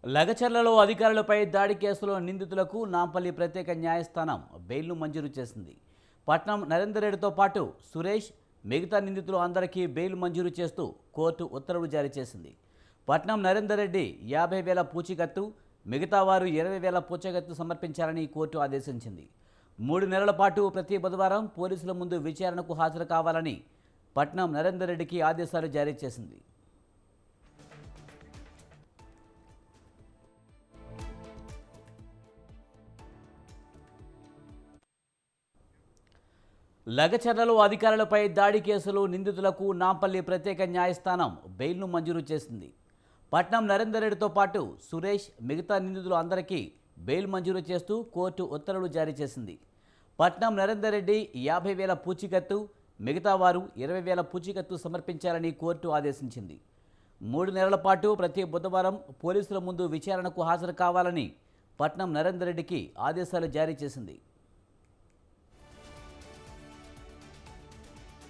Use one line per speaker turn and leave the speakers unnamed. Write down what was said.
లగచర్లలో అధికారులపై దాడి కేసులో నిందితులకు నాంపల్లి ప్రత్యేక న్యాయస్థానం బెయిల్ను మంజూరు చేసింది. పట్నం నరేందర్ రెడ్డితో పాటు సురేష్, మిగతా నిందితులు అందరికీ బెయిల్ మంజూరు చేస్తూ కోర్టు ఉత్తర్వులు జారీ చేసింది. పట్నం నరేందర్ రెడ్డి 50,000 పూచీకత్తు, మిగతా వారు 20,000 పూచీకత్తు సమర్పించాలని కోర్టు ఆదేశించింది. 3 నెలల పాటు ప్రతి బుధవారం పోలీసుల ముందు విచారణకు హాజరు కావాలని పట్నం నరేందర్ రెడ్డికి ఆదేశాలు జారీ చేసింది. లగచర్లలో అధికారులపై దాడి కేసులో నిందితులకు నాంపల్లి ప్రత్యేక న్యాయస్థానం బెయిల్ను మంజూరు చేసింది. పట్నం నరేందర్ రెడ్డితో పాటు సురేష్, మిగతా నిందితులు అందరికీ బెయిల్ మంజూరు చేస్తూ కోర్టు ఉత్తర్వులు జారీ చేసింది. పట్నం నరేందర్ రెడ్డి 50,000 పూచీకత్తు, మిగతా వారు 20,000 పూచీకత్తు సమర్పించాలని కోర్టు ఆదేశించింది. 3 నెలల పాటు ప్రతి బుధవారం పోలీసుల ముందు విచారణకు హాజరు కావాలని పట్నం నరేందర్ రెడ్డికి ఆదేశాలు జారీ చేసింది.